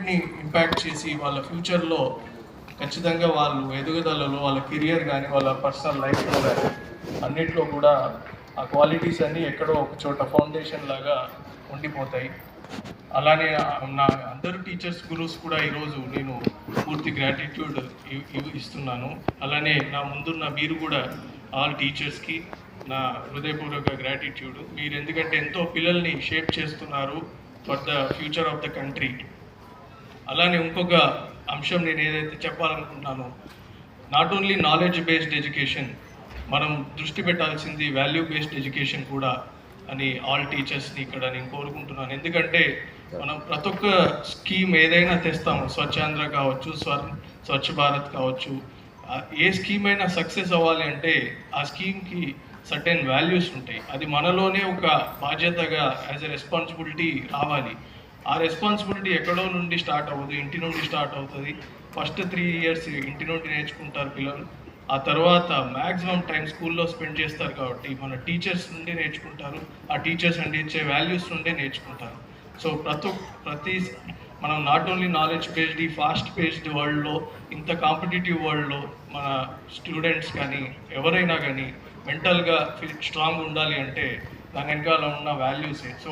మైండ్ని ఇంపాక్ట్ చేసి వాళ్ళ ఫ్యూచర్లో ఖచ్చితంగా వాళ్ళు ఎదుగుదలలో వాళ్ళ కెరియర్ కానీ వాళ్ళ పర్సనల్ లైఫ్లో కానీ అన్నిట్లో కూడా ఆ క్వాలిటీస్ అన్నీ ఎక్కడో ఒక చోట ఫౌండేషన్ లాగా ఉండిపోతాయి. అలానే నా అందరు టీచర్స్ గురూస్ కూడా ఈరోజు నేను పూర్తి గ్రాటిట్యూడ్ ఇస్తున్నాను. అలానే నా ముందున్న మీరు కూడా ఆల్ టీచర్స్కి నా హృదయపూర్వక గ్రాటిట్యూడ్. మీరు ఎందుకంటే ఎంతో పిల్లల్ని షేప్ చేస్తున్నారు for the future of the country. అలానే ఇంకొక అంశం నేను ఏదైతే చెప్పాలనుకుంటున్నానో, not only knowledge based education, మనం దృష్టి పెట్టాల్సింది వాల్యూ బేస్డ్ ఎడ్యుకేషన్ కూడా అని ఆల్ టీచర్స్ని ఇక్కడ నేను కోరుకుంటున్నాను. ఎందుకంటే మనం ప్రతి ఒక్క స్కీమ్ ఏదైనా తెస్తాము, స్వచ్ఛాంధ్ర కావచ్చు, స్వచ్ఛ భారత్ కావచ్చు, ఏ స్కీమ్ అయినా సక్సెస్ అవ్వాలి అంటే ఆ స్కీమ్కి సర్టెన్ వాల్యూస్ ఉంటాయి. అది మనలోనే ఒక బాధ్యతగా యాజ్ ఎ రెస్పాన్సిబిలిటీ రావాలి. ఆ రెస్పాన్సిబిలిటీ ఎక్కడో నుండి స్టార్ట్ అవ్వదు, ఇంటి నుండి స్టార్ట్ అవుతుంది. ఫస్ట్ 3 years ఇంటి నుండి నేర్చుకుంటారు పిల్లలు. ఆ తర్వాత మ్యాక్సిమం టైం స్కూల్లో స్పెండ్ చేస్తారు కాబట్టి మన టీచర్స్ నుండి నేర్చుకుంటారు. ఆ టీచర్స్ అందించే వాల్యూస్ నుండే నేర్చుకుంటారు. సో ప్రతి మనం నాట్ ఓన్లీ నాలెడ్జ్ బేస్డ్, ఈ ఫాస్ట్ పేస్డ్ వరల్డ్లో, ఇంత కాంపిటేటివ్ వరల్డ్లో మన స్టూడెంట్స్ కానీ ఎవరైనా కానీ మెంటల్గా స్ట్రాంగ్ ఉండాలి అంటే దాని వెనకాల ఉన్న వాల్యూసే. సో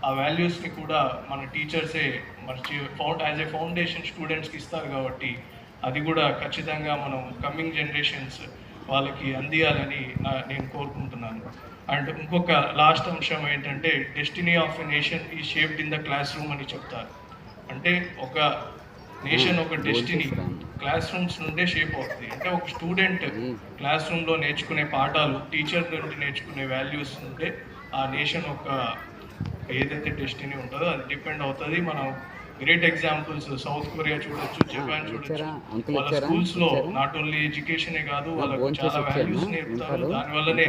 ఆ వాల్యూస్ని కూడా మన టీచర్సే యాజ్ ఏ ఫౌండేషన్ స్టూడెంట్స్కి ఇస్తారు కాబట్టి అది కూడా ఖచ్చితంగా మనం కమింగ్ జనరేషన్స్ వాళ్ళకి అందియాలని నేను కోరుకుంటున్నాను. అండ్ ఇంకొక లాస్ట్ అంశం ఏంటంటే, డెస్టినీ ఆఫ్ ఎ నేషన్ ఈ shaped in the class room అని చెప్తారు. అంటే ఒక నేషన్ ఒక డెస్టినీ క్లాస్ రూమ్స్ నుండే షేప్ అవుతుంది. అంటే ఒక స్టూడెంట్ క్లాస్ రూమ్లో నేర్చుకునే పాఠాలు, టీచర్ నుండి నేర్చుకునే వాల్యూస్ ఉంటే ఆ నేషన్ ఒక ఏదైతే డెస్టినీ ఉంటుందో అది డిపెండ్ అవుతుంది. మనం గ్రేట్ ఎగ్జాంపుల్స్ సౌత్ కొరియా చూడొచ్చు, జపాన్ చూడొచ్చు. వాళ్ళ స్కూల్స్లో నాట్ ఓన్లీ ఎడ్యుకేషనే కాదు, వాళ్ళకు చాలా వాల్యూస్ నేర్పుతారు. దానివల్లనే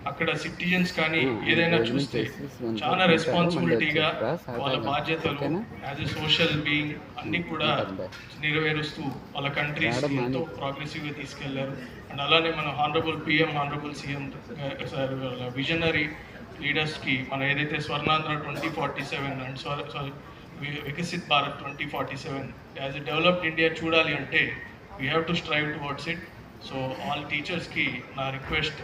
అక్కడ సిటిజన్స్ కానీ ఏదైనా చూస్తే చాలా రెస్పాన్సిబిలిటీగా వాళ్ళ బాధ్యతలు యాజ్ ఎ సోషల్ బీయింగ్ అన్నీ కూడా నెరవేరుస్తూ వాళ్ళ కంట్రీస్ ఎంతో ప్రోగ్రెసివ్గా తీసుకెళ్లారు. అండ్ అలానే మన honourable PM, honourable CM sir visionary లీడర్స్కి మన ఏదైతే Swarnandhra 2047 and Viksit Bharat 2047 as a developed India చూడాలి అంటే we have to strive towards it. So all టీచర్స్కి నా request,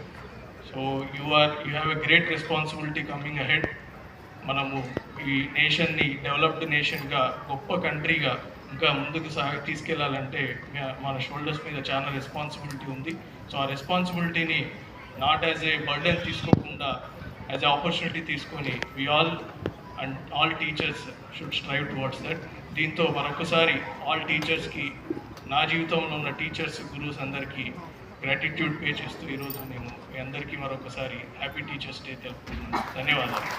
so you have a great responsibility coming ahead. మనము ఈ నేషన్ని డెవలప్డ్ నేషన్గా, గొప్ప కంట్రీగా ఇంకా ముందుకు తీసుకెళ్లాలంటే మన షోల్డర్స్ మీద చాలా రెస్పాన్సిబిలిటీ ఉంది. సో ఆ రెస్పాన్సిబిలిటీని నాట్ యాజ్ ఏ బర్డెన్ తీసుకోకుండా యాజ్ ఎ ఆపర్చునిటీ తీసుకొని all teachers should strive towards that. దీంతో మరొకసారి ఆల్ టీచర్స్కి, నా జీవితంలో ఉన్న టీచర్స్, గురూస్ అందరికీ గ్రాటిట్యూడ్ పే చేస్తూ ఈరోజు నేను మీ అందరికీ మరొకసారి హ్యాపీ టీచర్స్ డే తెలుపుతున్నాను. ధన్యవాదాలు.